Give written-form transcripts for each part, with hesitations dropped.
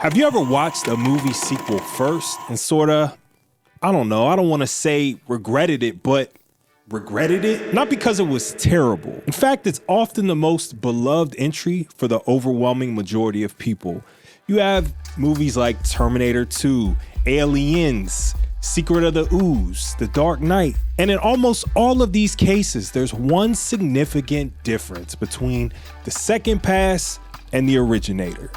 Have you ever watched a movie sequel first and sorta, I don't want to say regretted it, but regretted it? Not because it was terrible. In fact, it's often the most beloved entry for the overwhelming majority of people. You have movies like Terminator 2, Aliens, Secret of the Ooze, The Dark Knight. And in almost all of these cases, there's one significant difference between the second pass and the originator.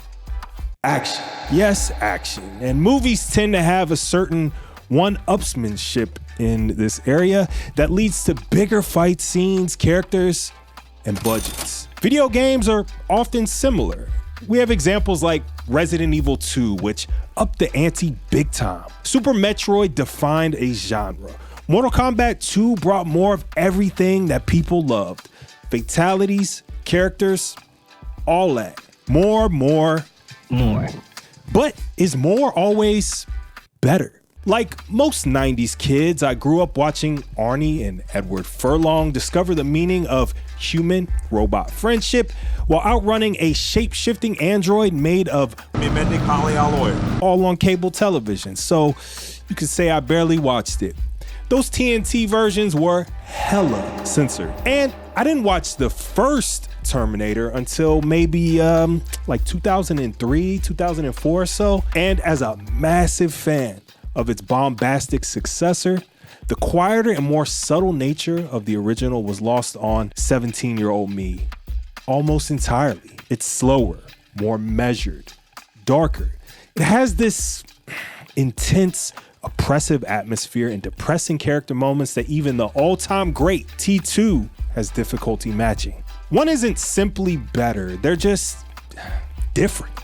Action. Yes, action. And movies tend to have a certain one-upsmanship in this area that leads to bigger fight scenes, characters, and budgets. Video games are often similar. We have examples like Resident Evil 2, which upped the ante big time. Super Metroid defined a genre. Mortal Kombat 2 brought more of everything that people loved. Fatalities, characters, all that. More. But is more always better? Like most 90s kids, I grew up watching Arnie and Edward Furlong discover the meaning of human-robot friendship while outrunning a shape-shifting android made of mimetic polyalloy, all on cable television. So you could say I barely watched it. Those TNT versions were hella censored. And I didn't watch the first Terminator until maybe like 2003, 2004 or so. And as a massive fan of its bombastic successor, the quieter and more subtle nature of the original was lost on 17-year-old me almost entirely. It's slower, more measured, darker. It has this intense, oppressive atmosphere and depressing character moments that even the all-time great T2 has difficulty matching. One isn't simply better, they're just different.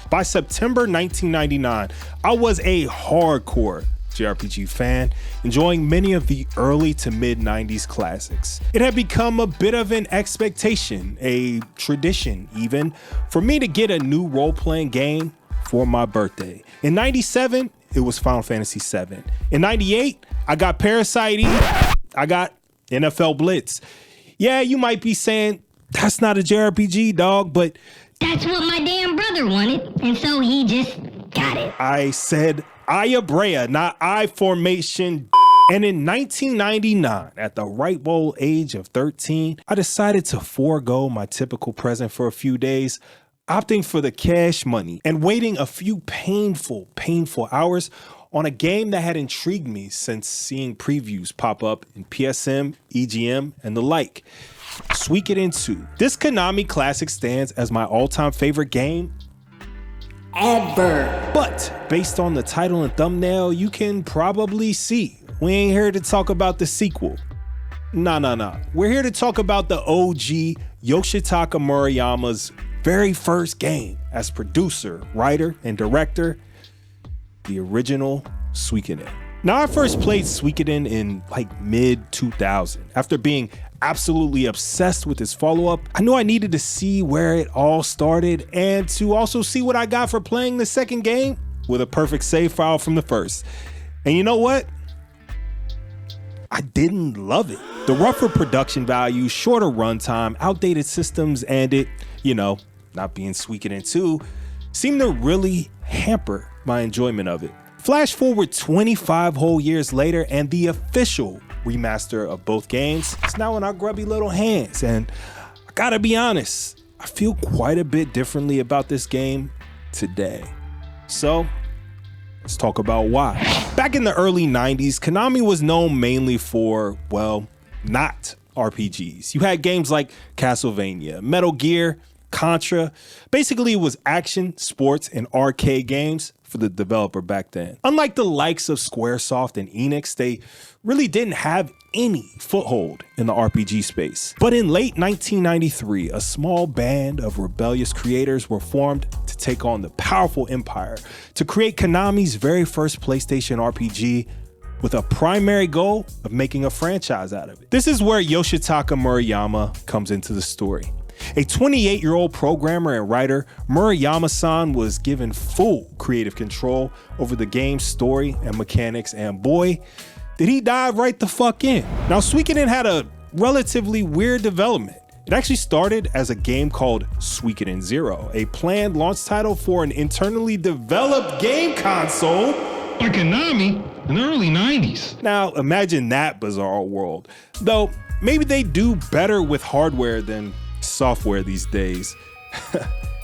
By September 1999, I was a hardcore JRPG fan, enjoying many of the early to mid 90s classics. It had become a bit of an expectation, a tradition even, for me to get a new role-playing game for my birthday. In 97, it was Final Fantasy VII. In 98, I got Parasite Eve, I got NFL Blitz. Yeah, you might be saying, that's not a JRPG, dog, but that's what my damn brother wanted, and so he just got it. I said Aya Brea, not I Formation. And in 1999, at the ripe old age of 13, I decided to forego my typical present for a few days, opting for the cash money and waiting a few painful hours on a game that had intrigued me since seeing previews pop up in PSM, EGM, and the like. Suikoden II. This Konami classic stands as my all-time favorite game ever. But based on the title and thumbnail, you can probably see we ain't here to talk about the sequel. Nah. We're here to talk about the OG Yoshitaka Murayama's very first game as producer, writer, and director, the original Suikoden. Now, I first played Suikoden in like mid-2000. After being absolutely obsessed with his follow-up, I knew I needed to see where it all started and to also see what I got for playing the second game with a perfect save file from the first. And you know what? I didn't love it. The rougher production value, shorter runtime, outdated systems, and it, not being Suikoden 2, seemed to really hamper my enjoyment of it. Flash forward 25 whole years later, and the official remaster of both games is now in our grubby little hands. And I gotta be honest, I feel quite a bit differently about this game today. So let's talk about why. Back in the early 90s, Konami was known mainly for, well, not RPGs. You had games like Castlevania, Metal Gear, Contra. Basically, it was action, sports, and arcade games for the developer back then. Unlike the likes of Squaresoft and Enix, they really didn't have any foothold in the RPG space. But in late 1993, a small band of rebellious creators were formed to take on the powerful empire to create Konami's very first PlayStation RPG, with a primary goal of making a franchise out of it. This is where Yoshitaka Murayama comes into the story. A 28-year-old programmer and writer, Murayama-san was given full creative control over the game's story and mechanics, and boy, did he dive right the fuck in. Now, Suikoden had a relatively weird development. It actually started as a game called Suikoden 0, a planned launch title for an internally developed game console by Konami in the early 90s. Now, imagine that bizarre world. Though, maybe they do better with hardware than software these days.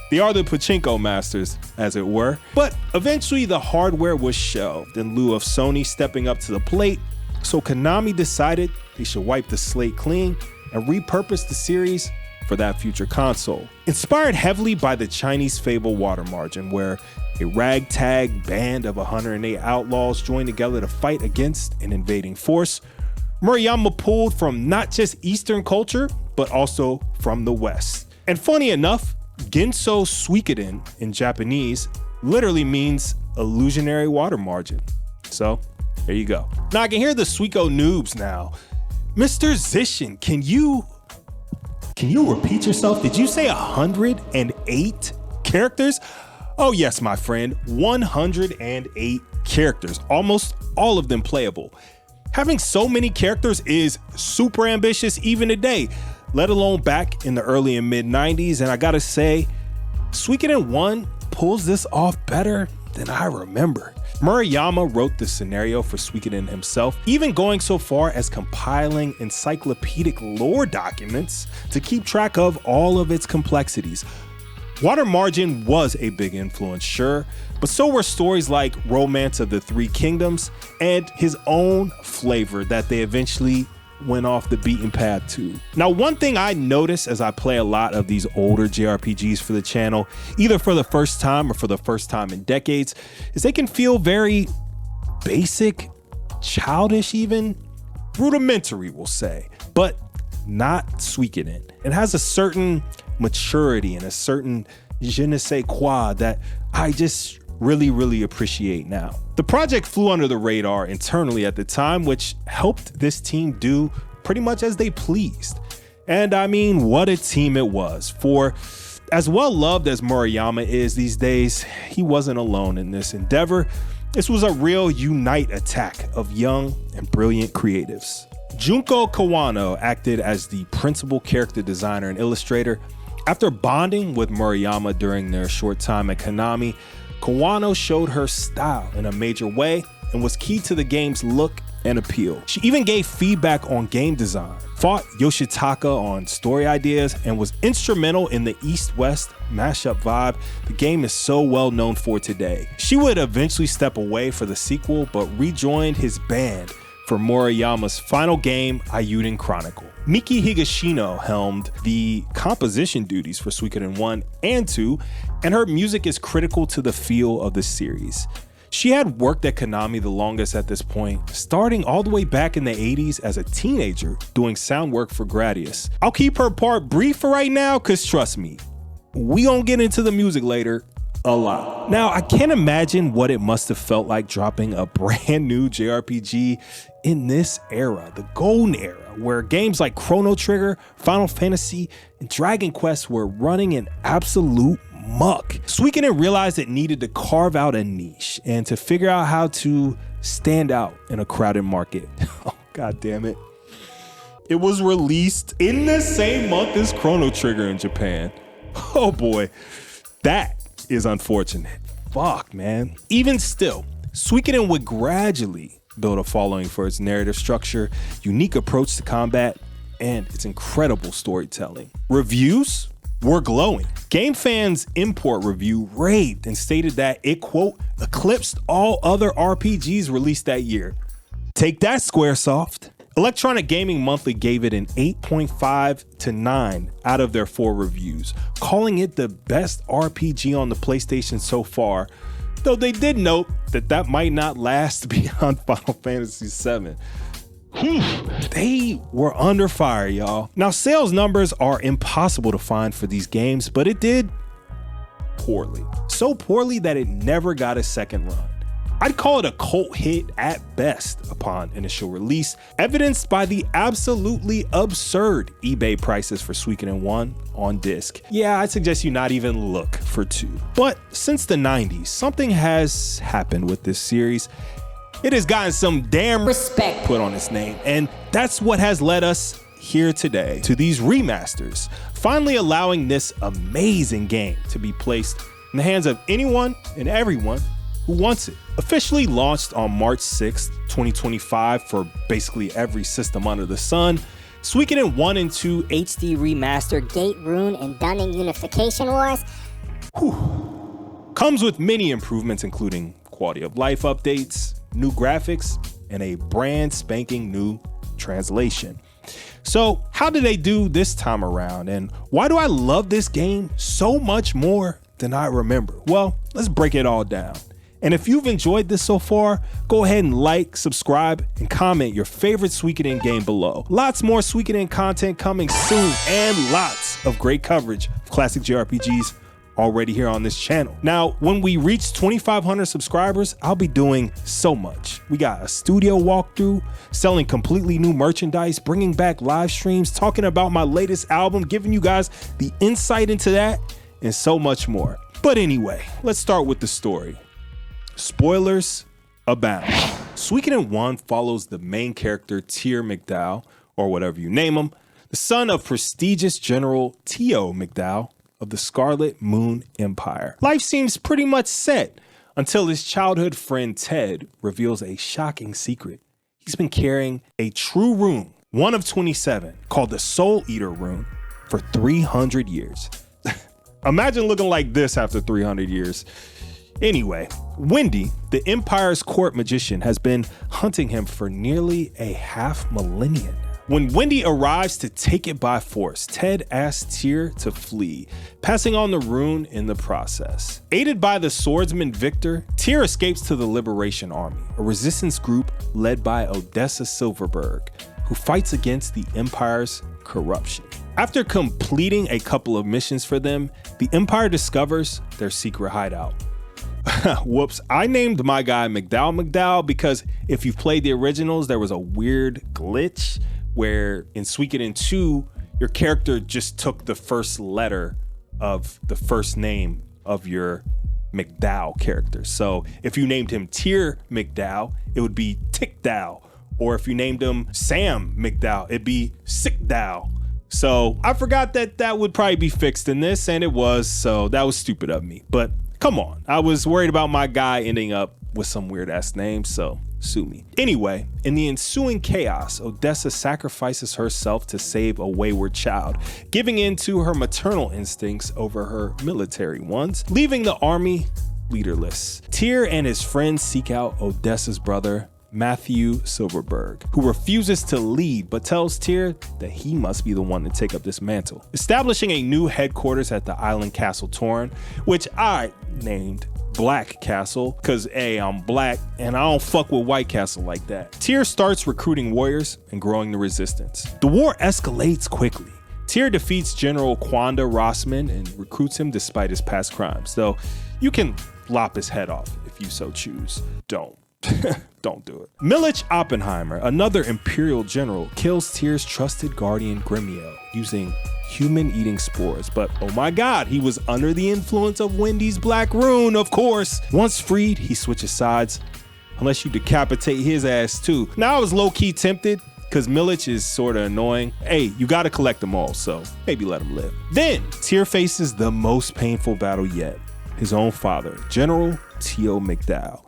They are the pachinko masters, as it were. But eventually the hardware was shelved in lieu of Sony stepping up to the plate, so Konami decided they should wipe the slate clean and repurpose the series for that future console. Inspired heavily by the Chinese fable Water Margin, where a ragtag band of 108 outlaws joined together to fight against an invading force, Murayama pulled from not just Eastern culture, but also from the West. And funny enough, Genso Suikoden in Japanese literally means illusionary water margin. So there you go. Now I can hear the Suiko noobs now. Mr. Zishin, can you repeat yourself? Did you say 108 characters? Oh yes, my friend, 108 characters, almost all of them playable. Having so many characters is super ambitious even today, let alone back in the early and mid 90s. And I gotta say, Suikoden 1 pulls this off better than I remember. Murayama wrote the scenario for Suikoden himself, even going so far as compiling encyclopedic lore documents to keep track of all of its complexities. Water Margin was a big influence, sure, but so were stories like Romance of the Three Kingdoms and his own flavor that they eventually went off the beaten path to. Now, one thing I notice as I play a lot of these older JRPGs for the channel, either for the first time or for the first time in decades, is they can feel very basic, childish even, rudimentary, we'll say, but not Suikoden. It has a certain maturity and a certain je ne sais quoi that I just really appreciate now. The project flew under the radar internally at the time, which helped this team do pretty much as they pleased. And I mean, what a team it was. For as well loved as Murayama is these days, he wasn't alone in this endeavor. This was a real unite attack of young and brilliant creatives. Junko Kawano acted as the principal character designer and illustrator. After bonding with Murayama during their short time at Konami, Kawano showed her style in a major way and was key to the game's look and appeal. She even gave feedback on game design, fought Yoshitaka on story ideas, and was instrumental in the East-West mashup vibe the game is so well known for today. She would eventually step away for the sequel, but rejoined his band for Murayama's final game, Ayuden Chronicle. Miki Higashino helmed the composition duties for Suikoden 1 and 2, and her music is critical to the feel of the series. She had worked at Konami the longest at this point, starting all the way back in the 80s as a teenager doing sound work for Gradius. I'll keep her part brief for right now, cause trust me, we gonna get into the music later a lot. Now, I can't imagine what it must have felt like dropping a brand new JRPG in this era, the golden era, where games like Chrono Trigger, Final Fantasy, and Dragon Quest were running in absolute muck. Suikoden realized it needed to carve out a niche and to figure out how to stand out in a crowded market. Oh, god damn it. It was released in the same month as Chrono Trigger in Japan. Oh boy, that is unfortunate. Fuck, man. Even still, Suikoden would gradually build a following for its narrative structure, unique approach to combat, and its incredible storytelling. Reviews were glowing. Game Fan's import review raved and stated that it, quote, eclipsed all other RPGs released that year. Take that, Squaresoft. Electronic Gaming Monthly gave it an 8.5 to 9 out of their 4 reviews, calling it the best RPG on the PlayStation so far, though they did note that that might not last beyond Final Fantasy VII. They were under fire, y'all. Now, sales numbers are impossible to find for these games, but it did poorly. So poorly that it never got a second run. I'd call it a cult hit at best upon initial release, evidenced by the absolutely absurd eBay prices for Suikoden 1 on disc. Yeah, I'd suggest you not even look for 2. But since the 90s, something has happened with this series. It has gotten some damn respect put on its name, and that's what has led us here today to these remasters, finally allowing this amazing game to be placed in the hands of anyone and everyone who wants it. Officially launched on March 6th, 2025 for basically every system under the sun, Suikoden 1 and 2 HD Remaster, Gate Rune, and Dunning Unification Wars comes with many improvements, including quality of life updates, new graphics, and a brand spanking new translation. So how did they do this time around, and why do I love this game so much more than I remember? Well, let's break it all down. And if you've enjoyed this so far, go ahead and like, subscribe, and comment your favorite Suikoden game below. Lots more Suikoden content coming soon, and lots of great coverage of classic JRPGs already here on this channel. Now, when we reach 2,500 subscribers, I'll be doing so much. We got a studio walkthrough, selling completely new merchandise, bringing back live streams, talking about my latest album, giving you guys the insight into that, and so much more. But anyway, let's start with the story. Spoilers abound. Suikoden 1 follows the main character Tyr McDowell, or whatever you name him, the son of prestigious General Tio McDowell of the Scarlet Moon Empire. Life seems pretty much set until his childhood friend Ted reveals a shocking secret. He's been carrying a true rune, one of 27, called the Soul Eater rune, for 300 years. Imagine looking like this after 300 years. Anyway, Wendy, the Empire's court magician, has been hunting him for nearly a half millennium. When Wendy arrives to take it by force, Ted asks Tyr to flee, passing on the rune in the process. Aided by the swordsman Victor, Tyr escapes to the Liberation Army, a resistance group led by Odessa Silverberg, who fights against the Empire's corruption. After completing a couple of missions for them, the Empire discovers their secret hideout. Whoops, I named my guy McDowell because if you've played the originals, there was a weird glitch where in Suikoden 2, your character just took the first letter of the first name of your McDowell character. So if you named him Tyr McDowell, it would be Tickdow. Or if you named him Sam McDowell, it'd be Sickdow. So I forgot that would probably be fixed in this, and it was, so that was stupid of me. But come on, I was worried about my guy ending up with some weird ass name, so sue me. Anyway, in the ensuing chaos, Odessa sacrifices herself to save a wayward child, giving in to her maternal instincts over her military ones, leaving the army leaderless. Tyr and his friends seek out Odessa's brother, Matthew Silverberg, who refuses to lead but tells Tyr that he must be the one to take up this mantle, establishing a new headquarters at the island Castle Torn, which I named Black Castle because A, I'm black and I don't fuck with White Castle like that. Tyr starts recruiting warriors and growing the resistance. The war escalates quickly. Tyr defeats General Kwanda Rossman and recruits him despite his past crimes, though you can lop his head off if you so choose. Don't do it. Milich Oppenheimer, another Imperial general, kills Tyr's trusted guardian Grimiel using human-eating spores, but oh my god, he was under the influence of Wendy's black rune, of course. Once freed, he switches sides, unless you decapitate his ass too. Now I was low-key tempted, because Milich is sorta annoying. Hey, you gotta collect them all, so maybe let him live. Then, Tyr faces the most painful battle yet, his own father, General Tio McDowell.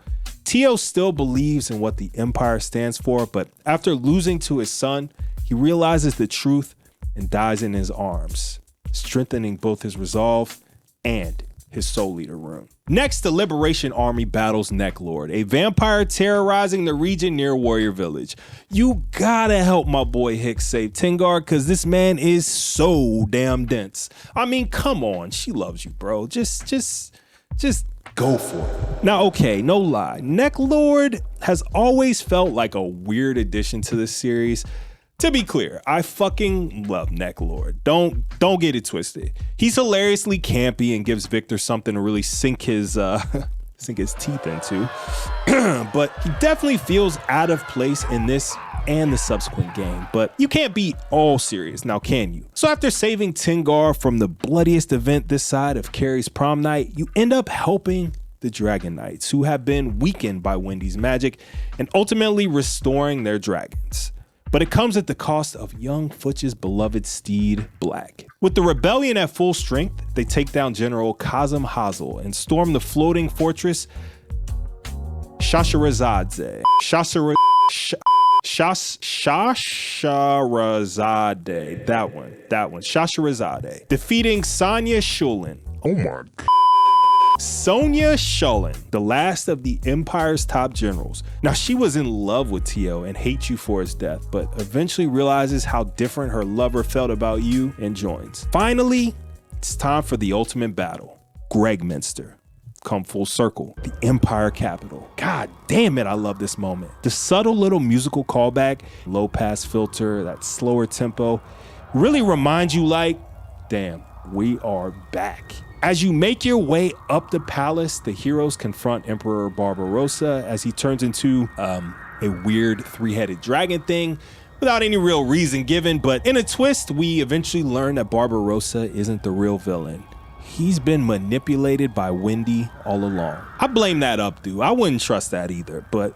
Tio still believes in what the Empire stands for, but after losing to his son, he realizes the truth and dies in his arms, strengthening both his resolve and his Soul Eater rune. Next, the Liberation Army battles Necklord, a vampire terrorizing the region near Warrior Village. You gotta help my boy Hicks save Tingard, cause this man is so damn dense. I mean, come on, she loves you, bro. Just go for it. Now, okay, no lie, Necklord has always felt like a weird addition to this series. To be clear, I fucking love Necklord. Don't get it twisted. He's hilariously campy and gives Victor something to really sink his teeth into. But he definitely feels out of place in this and the subsequent game. But you can't be all serious, now can you? So after saving Tingard from the bloodiest event this side of Carrie's prom night, you end up helping the Dragon Knights, who have been weakened by Wendy's magic, and ultimately restoring their dragons. but it comes at the cost of young Futch's beloved steed, Black. With the rebellion at full strength, they take down General Kazim Hazel and storm the floating fortress Shasharazade. Shasharazade. That one. Shasharazade. Defeating Sonya Shulin. Oh my God. Sonya Shulin, the last of the Empire's top generals. Now, she was in love with Tio and hates you for his death, but eventually realizes how different her lover felt about you and joins. Finally, it's time for the ultimate battle. Gregminster. Come full circle, the Empire capital. God damn it, I love this moment. The subtle little musical callback, low pass filter, that slower tempo, really reminds you like, damn, we are back. As you make your way up the palace, the heroes confront Emperor Barbarossa as he turns into a weird three-headed dragon thing without any real reason given, but in a twist, we eventually learn that Barbarossa isn't the real villain. He's been manipulated by Wendy all along. I blame that Updo. I wouldn't trust that either, but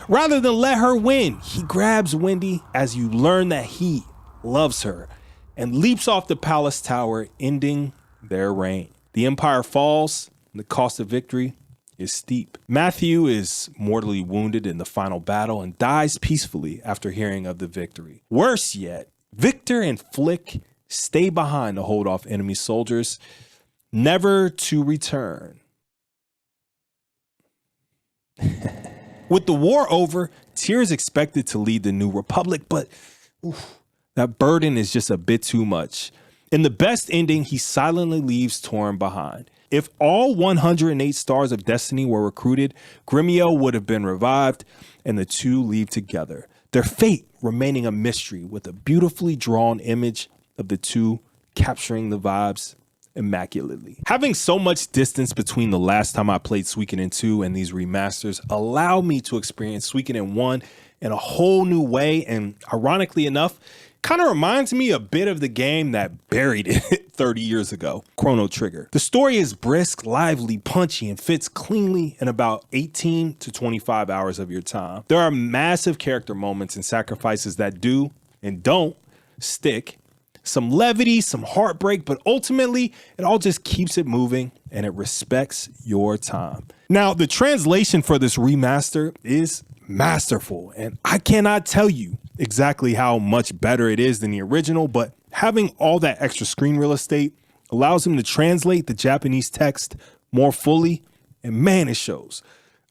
rather than let her win, he grabs Wendy as you learn that he loves her and leaps off the palace tower, ending their reign. The Empire falls, and the cost of victory is steep. Matthew is mortally wounded in the final battle and dies peacefully after hearing of the victory. Worse yet, Victor and Flick stay behind to hold off enemy soldiers, never to return. With the war over, Tyr is expected to lead the New Republic, but that burden is just a bit too much. In the best ending, he silently leaves Torm behind. If all 108 stars of destiny were recruited, Gremio would have been revived, and the two leave together. Their fate remaining a mystery, with a beautifully drawn image of the two capturing the vibes immaculately. Having so much distance between the last time I played Suikoden 2 and these remasters allowed me to experience Suikoden 1 in a whole new way, and ironically enough, kind of reminds me a bit of the game that buried it 30 years ago, Chrono Trigger. The story is brisk, lively, punchy, and fits cleanly in about 18 to 25 hours of your time. There are massive character moments and sacrifices that do and don't stick, some levity, some heartbreak, but ultimately it all just keeps it moving and it respects your time. Now, the translation for this remaster is masterful, and I cannot tell you exactly how much better it is than the original, but having all that extra screen real estate allows him to translate the Japanese text more fully, and man, it shows.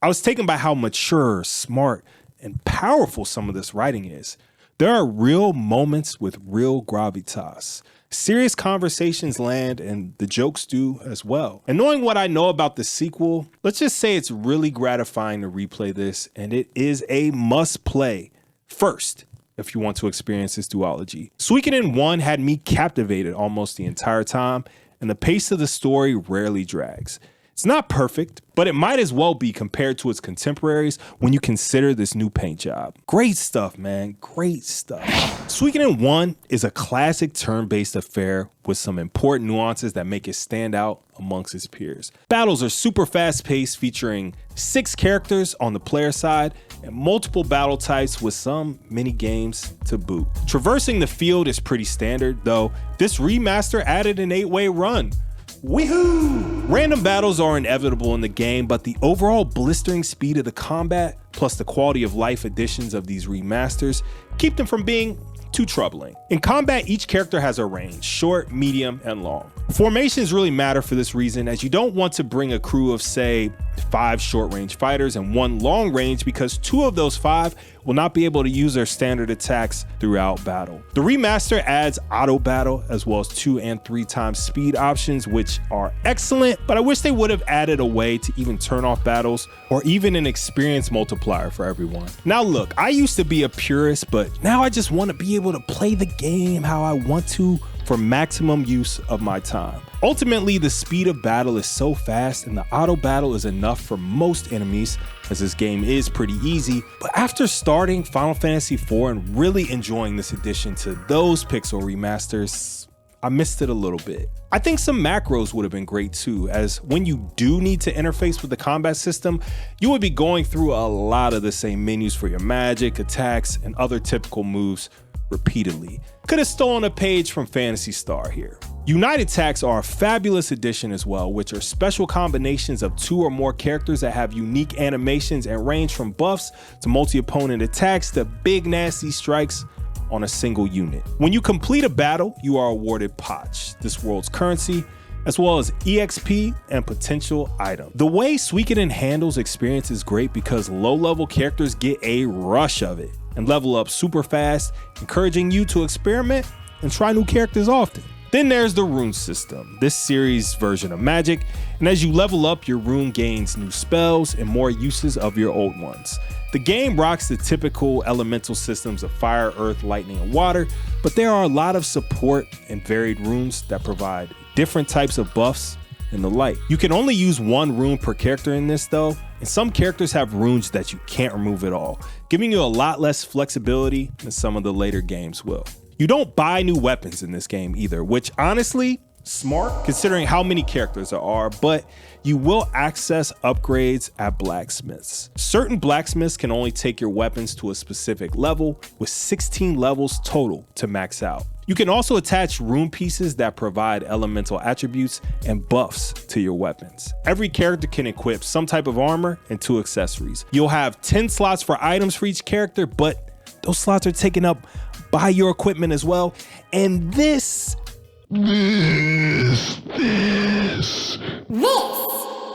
I was taken by how mature, smart, and powerful some of this writing is. There are real moments with real gravitas. Serious conversations land, and the jokes do as well. And knowing what I know about the sequel, let's just say it's really gratifying to replay this, and it is a must play first if you want to experience this duology. Suikoden 1 had me captivated almost the entire time, and the pace of the story rarely drags. It's not perfect, but it might as well be compared to its contemporaries when you consider this new paint job. Great stuff, man. Great stuff. Suikoden 1 is a classic turn-based affair with some important nuances that make it stand out amongst its peers. Battles are super fast-paced, featuring 6 characters on the player side and multiple battle types with some mini games to boot. Traversing the field is pretty standard, though this remaster added an 8-way run. Weehoo! Random battles are inevitable in the game, but the overall blistering speed of the combat, plus the quality of life additions of these remasters, keep them from being too troubling. In combat, each character has a range, short, medium, and long. Formations really matter for this reason, as you don't want to bring a crew of, say, 5 short-range fighters and 1 long-range, because 2 of those 5 will not be able to use their standard attacks throughout battle. The remaster adds auto battle as well as 2 and 3 times speed options, which are excellent, but I wish they would have added a way to even turn off battles or even an experience multiplier for everyone. Now look, I used to be a purist, but now I just want to be able to play the game how I want to for maximum use of my time. Ultimately, the speed of battle is so fast and the auto battle is enough for most enemies, as this game is pretty easy. But after starting Final Fantasy IV and really enjoying this addition to those pixel remasters, I missed it a little bit. I think some macros would have been great too, as when you do need to interface with the combat system, you would be going through a lot of the same menus for your magic, attacks, and other typical moves repeatedly. Could have stolen a page from Phantasy Star here. Unite attacks are a fabulous addition as well, which are special combinations of 2 or more characters that have unique animations and range from buffs to multi-opponent attacks to big nasty strikes on a single unit. When you complete a battle, you are awarded Potch, this world's currency, as well as EXP and potential items. The way Suikoden handles experience is great because low-level characters get a rush of it and level up super fast, encouraging you to experiment and try new characters often. Then there's the rune system, this series' version of magic, and as you level up, your rune gains new spells and more uses of your old ones. The game rocks the typical elemental systems of fire, earth, lightning, and water, but there are a lot of support and varied runes that provide different types of buffs and the like. You can only use 1 rune per character in this though, and some characters have runes that you can't remove at all, giving you a lot less flexibility than some of the later games will. You don't buy new weapons in this game either, which honestly, smart considering how many characters there are, but you will access upgrades at blacksmiths. Certain blacksmiths can only take your weapons to a specific level, with 16 levels total to max out. You can also attach rune pieces that provide elemental attributes and buffs to your weapons. Every character can equip some type of armor and 2 accessories. You'll have 10 slots for items for each character, but those slots are taken up by your equipment as well. And this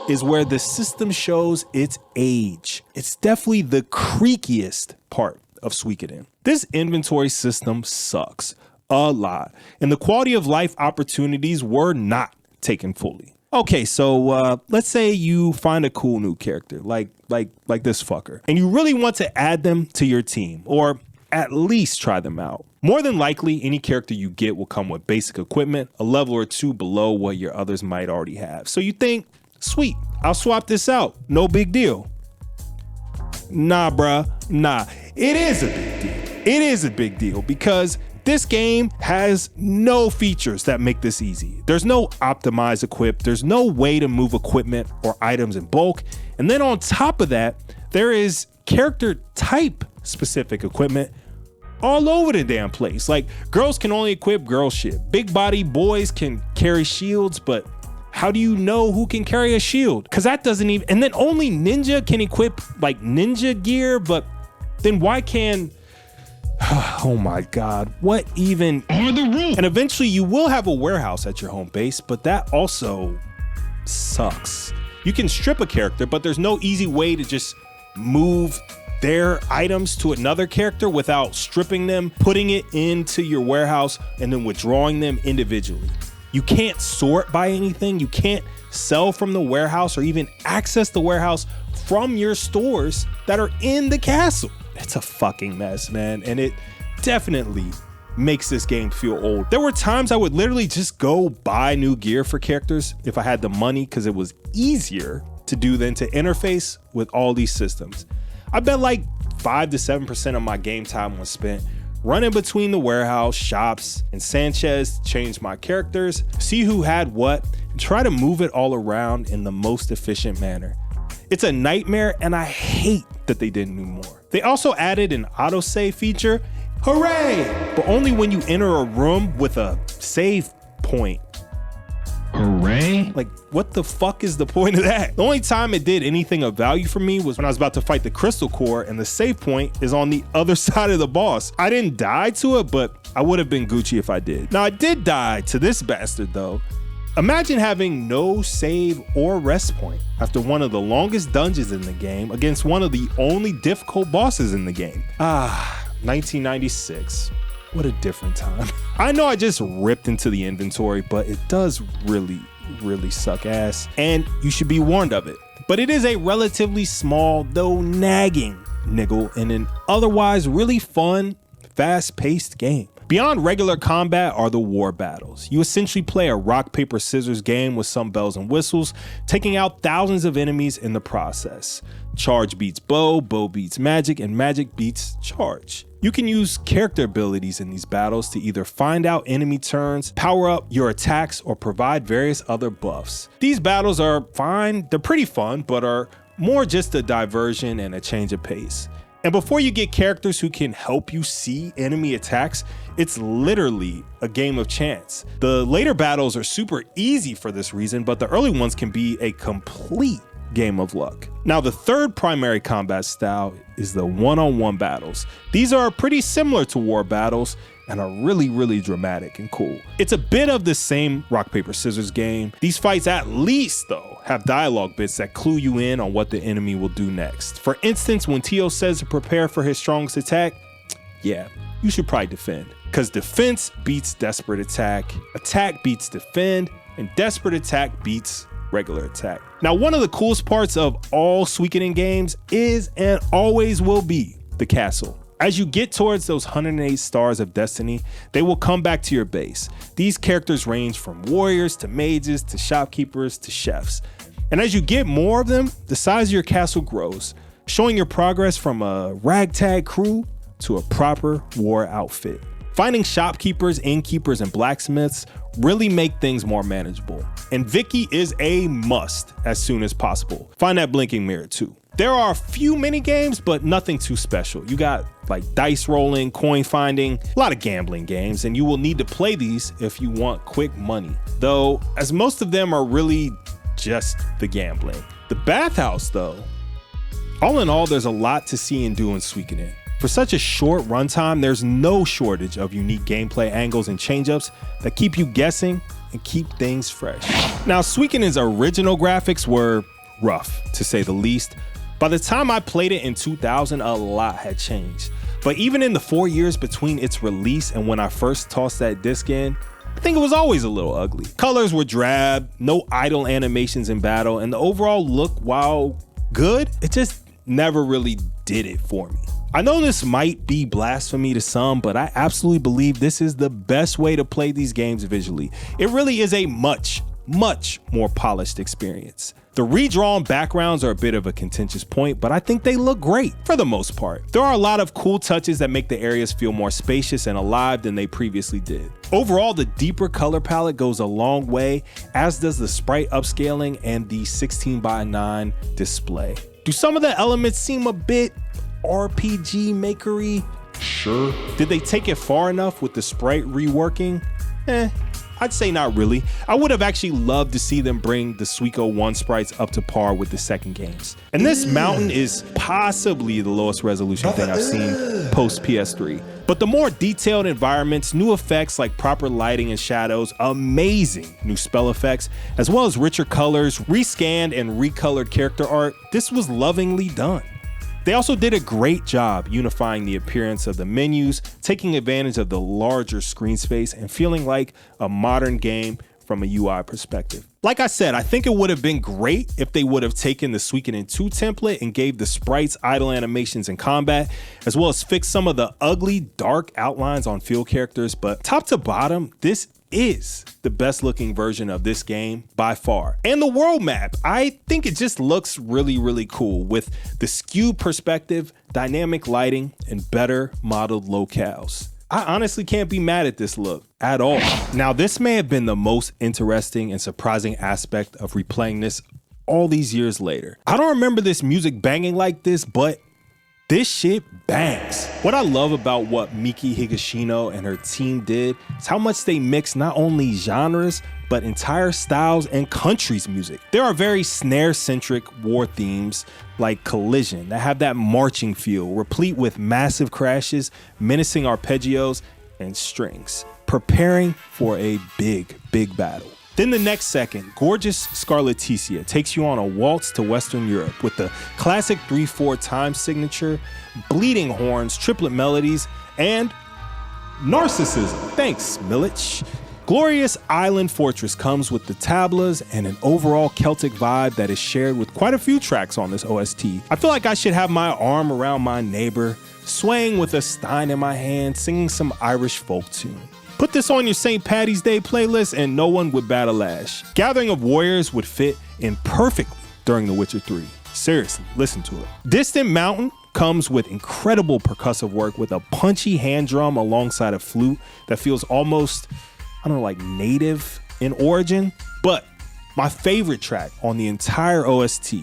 is where the system shows its age. It's definitely the creakiest part of Suikoden. This inventory system sucks a lot, and the quality of life opportunities were not taken fully. Okay, so let's say you find a cool new character like this fucker, and you really want to add them to your team, or at least try them out. More than likely, any character you get will come with basic equipment, a level or 2 below what your others might already have. So you think, sweet, I'll swap this out, no big deal. Nah, bruh, nah. It is a big deal. It is a big deal because this game has no features that make this easy. There's no optimized equip, there's no way to move equipment or items in bulk, and then on top of that, there is character type specific equipment all over the damn place. Like, girls can only equip girl shit. Big body boys can carry shields, but how do you know who can carry a shield? Because that doesn't even, and then only ninja can equip like ninja gear, but then why can, oh my God, what even are the rules? And eventually you will have a warehouse at your home base, but that also sucks. You can strip a character, but there's no easy way to just move their items to another character without stripping them, putting it into your warehouse, and then withdrawing them individually. You can't sort by anything. You can't sell from the warehouse or even access the warehouse from your stores that are in the castle. It's a fucking mess, man. And it definitely makes this game feel old. There were times I would literally just go buy new gear for characters if I had the money, because it was easier to do than to interface with all these systems. I bet like 5 to 7% of my game time was spent running between the warehouse, shops, and Sanchez to change my characters, see who had what, and try to move it all around in the most efficient manner. It's a nightmare, and I hate that they didn't do more. They also added an autosave feature, hooray! But only when you enter a room with a save point. Hooray? Like, what the fuck is the point of that? The only time it did anything of value for me was when I was about to fight the Crystal Core and the save point is on the other side of the boss. I didn't die to it, but I would have been Gucci if I did. Now, I did die to this bastard though. Imagine having no save or rest point after one of the longest dungeons in the game against one of the only difficult bosses in the game. 1996. What a different time. I know I just ripped into the inventory, but it does really suck ass, and you should be warned of it. But it is a relatively small, though nagging niggle in an otherwise really fun, fast-paced game. Beyond regular combat are the war battles. You essentially play a rock, paper, scissors game with some bells and whistles, taking out thousands of enemies in the process. Charge beats bow, bow beats magic, and magic beats charge. You can use character abilities in these battles to either find out enemy turns, power up your attacks, or provide various other buffs. These battles are fine, they're pretty fun, but are more just a diversion and a change of pace. And before you get characters who can help you see enemy attacks, it's literally a game of chance. The later battles are super easy for this reason, but the early ones can be a complete game of luck. Now, the third primary combat style is the one-on-one battles. These are pretty similar to war battles and are really dramatic and cool. It's a bit of the same rock, paper, scissors game. These fights at least, though, have dialogue bits that clue you in on what the enemy will do next. For instance, when Tio says to prepare for his strongest attack, yeah, you should probably defend. Because defense beats desperate attack beats defend, and desperate attack beats regular attack. Now, one of the coolest parts of all Suikoden games is and always will be the castle. As you get towards those 108 stars of destiny, they will come back to your base. These characters range from warriors to mages to shopkeepers to chefs. And as you get more of them, the size of your castle grows, showing your progress from a ragtag crew to a proper war outfit. Finding shopkeepers, innkeepers, and blacksmiths really make things more manageable. And Vicky is a must as soon as possible. Find that blinking mirror too. There are a few mini games, but nothing too special. You got like dice rolling, coin finding, a lot of gambling games, and you will need to play these if you want quick money. Though, as most of them are really just the gambling. The bathhouse though, all in all, there's a lot to see and do in Suikoden. For such a short runtime, there's no shortage of unique gameplay angles and change-ups that keep you guessing and keep things fresh. Now, Suikoden's original graphics were rough, to say the least. By the time I played it in 2000, a lot had changed. But even in the 4 years between its release and when I first tossed that disc in, I think it was always a little ugly. Colors were drab, no idle animations in battle, and the overall look, while good, it just never really did it for me. I know this might be blasphemy to some, but I absolutely believe this is the best way to play these games visually. It really is a much more polished experience. The redrawn backgrounds are a bit of a contentious point, but I think they look great for the most part. There are a lot of cool touches that make the areas feel more spacious and alive than they previously did. Overall, the deeper color palette goes a long way, as does the sprite upscaling and the 16:9 display. Do some of the elements seem a bit RPG makery? Sure. Did they take it far enough with the sprite reworking? I'd say not really. I would have actually loved to see them bring the Suiko 1 sprites up to par with the second games. And this mountain is possibly the lowest resolution thing I've seen post PS3. But the more detailed environments, new effects like proper lighting and shadows, amazing new spell effects, as well as richer colors, rescanned and recolored character art, this was lovingly done. They also did a great job unifying the appearance of the menus, taking advantage of the larger screen space, and feeling like a modern game from a UI perspective. Like I said, I think it would have been great if they would have taken the Suikoden 2 template and gave the sprites idle animations in combat, as well as fixed some of the ugly, dark outlines on field characters. But top to bottom, this is the best looking version of this game by far. And the world map, I think it just looks really cool with the skewed perspective, dynamic lighting, and better modeled locales. I honestly can't be mad at this look at all. Now, this may have been the most interesting and surprising aspect of replaying this all these years later. I don't remember this music banging like this, but this shit bangs. What I love about what Miki Higashino and her team did is how much they mix not only genres, but entire styles and countries' music. There are very snare-centric war themes like Collision that have that marching feel, replete with massive crashes, menacing arpeggios, and strings, preparing for a big battle. Then the next second, gorgeous Scarlaticia takes you on a waltz to Western Europe with the classic 3/4 time signature, bleeding horns, triplet melodies, and narcissism. Thanks, Milic. Glorious Island Fortress comes with the tablas and an overall Celtic vibe that is shared with quite a few tracks on this OST. I feel like I should have my arm around my neighbor, swaying with a stein in my hand, singing some Irish folk tune. Put this on your St. Paddy's Day playlist and no one would bat a lash. Gathering of Warriors would fit in perfectly during The Witcher 3. Seriously, listen to it. Distant Mountain comes with incredible percussive work with a punchy hand drum alongside a flute that feels almost, I don't know, like native in origin. But my favorite track on the entire OST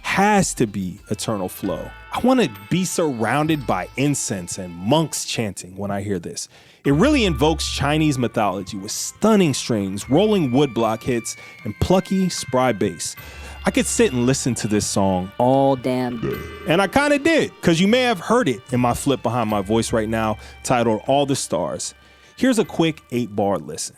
has to be Eternal Flow. I want to be surrounded by incense and monks chanting when I hear this. It really invokes Chinese mythology with stunning strings, rolling woodblock hits, and plucky, spry bass. I could sit and listen to this song all damn day. And I kind of did, because you may have heard it in my flip behind my voice right now, titled All the Stars. Here's a quick 8-bar listen.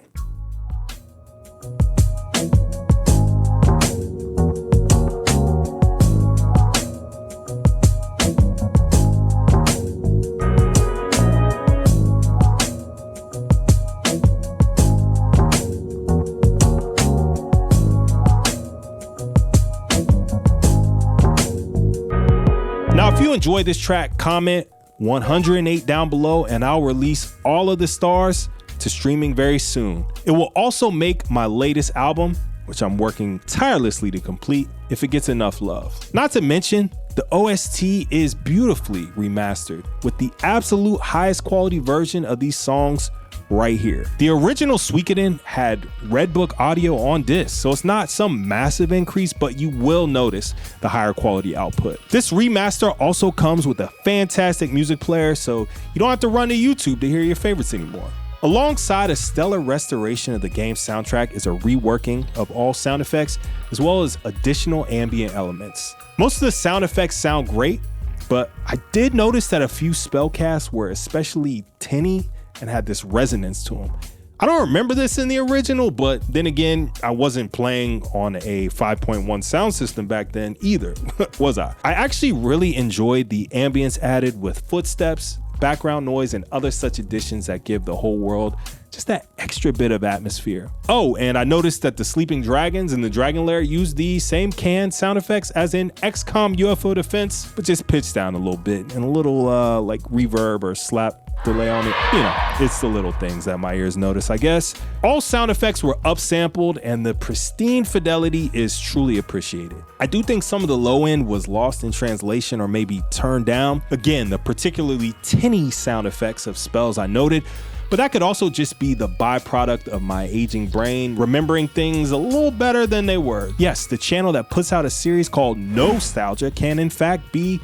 Now, if you enjoy this track, comment 108 down below and I'll release all of the stars to streaming very soon. It will also make my latest album, which I'm working tirelessly to complete, if it gets enough love. Not to mention, the OST is beautifully remastered with the absolute highest quality version of these songs right here. The original Suikoden had Red Book audio on disc, so it's not some massive increase, but you will notice the higher quality output. This remaster also comes with a fantastic music player, so you don't have to run to YouTube to hear your favorites anymore. Alongside a stellar restoration of the game's soundtrack is a reworking of all sound effects, as well as additional ambient elements. Most of the sound effects sound great, but I did notice that a few spellcasts were especially tinny and had this resonance to them. I don't remember this in the original, but then again, I wasn't playing on a 5.1 sound system back then either, was I? I actually really enjoyed the ambience added with footsteps, background noise, and other such additions that give the whole world just that extra bit of atmosphere. Oh, and I noticed that the sleeping dragons in the Dragon Lair use the same canned sound effects as in XCOM UFO Defense, but just pitched down a little bit and a little like reverb or slap delay on it. You know, it's the little things that my ears notice, I guess. All sound effects were upsampled and the pristine fidelity is truly appreciated. I do think some of the low end was lost in translation or maybe turned down. Again, the particularly tinny sound effects of spells I noted, but that could also just be the byproduct of my aging brain remembering things a little better than they were. Yes, the channel that puts out a series called Nostalgia can in fact be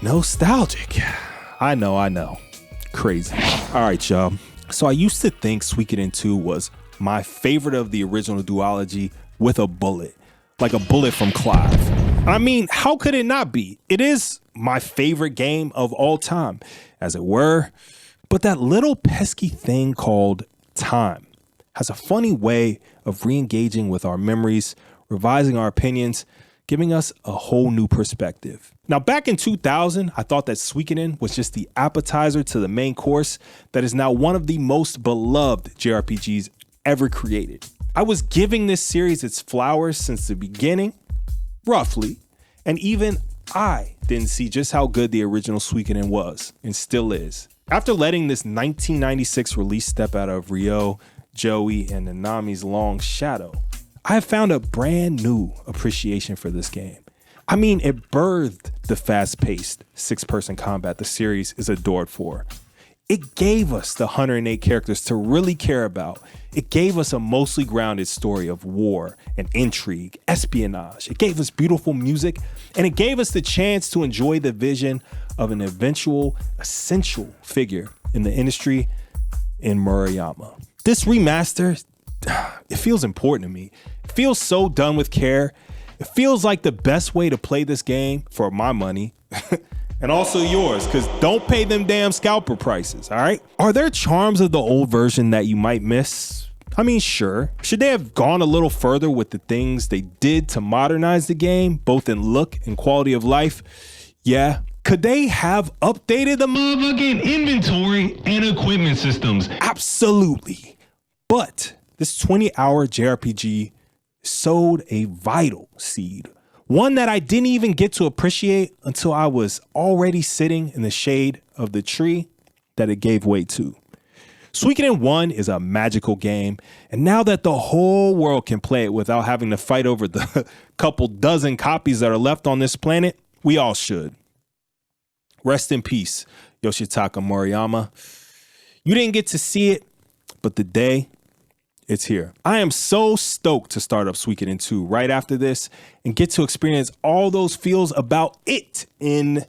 nostalgic. I know. Crazy. All right, y'all. So I used to think Suikoden 2 was my favorite of the original duology with a bullet, like a bullet from Clive. I mean, how could it not be? It is my favorite game of all time, as it were. But that little pesky thing called time has a funny way of re-engaging with our memories, revising our opinions, giving us a whole new perspective. Now, back in 2000, I thought that Suikoden was just the appetizer to the main course that is now one of the most beloved JRPGs ever created. I was giving this series its flowers since the beginning, roughly, and even I didn't see just how good the original Suikoden was, and still is. After letting this 1996 release step out of Ryo, Joey, and Nanami's long shadow, I have found a brand new appreciation for this game. I mean, it birthed the fast-paced six-person combat the series is adored for. It gave us the 108 characters to really care about. It gave us a mostly grounded story of war and intrigue, espionage. It gave us beautiful music, and it gave us the chance to enjoy the vision of an eventual essential figure in the industry in Murayama. This remaster, it feels important to me. It feels so done with care. It feels like the best way to play this game for my money. And also yours, because don't pay them damn scalper prices, all right? Are there charms of the old version that you might miss? I mean, sure. Should they have gone a little further with the things they did to modernize the game, both in look and quality of life? Yeah. Could they have updated the motherfucking inventory and equipment systems? Absolutely. But this 20-hour JRPG sowed a vital seed, one that I didn't even get to appreciate until I was already sitting in the shade of the tree that it gave way to. Suikoden I is a magical game, and now that the whole world can play it without having to fight over the couple dozen copies that are left on this planet, we all should. Rest in peace, Yoshitaka Moriyama. You didn't get to see it, but the day, it's here. I am so stoked to start up Suikoden 2 right after this and get to experience all those feels about it in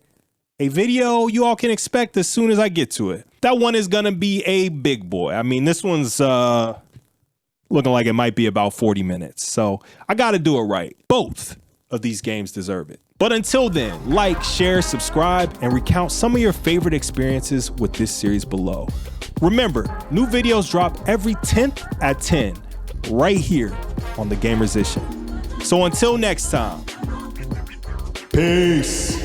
a video you all can expect as soon as I get to it. That one is gonna be a big boy. I mean, this one's looking like it might be about 40 minutes. So I gotta do it right. Both of these games deserve it. But until then, like, share, subscribe, and recount some of your favorite experiences with this series below. Remember, new videos drop every 10th at 10 right here on The Gamersician. So until next time, peace.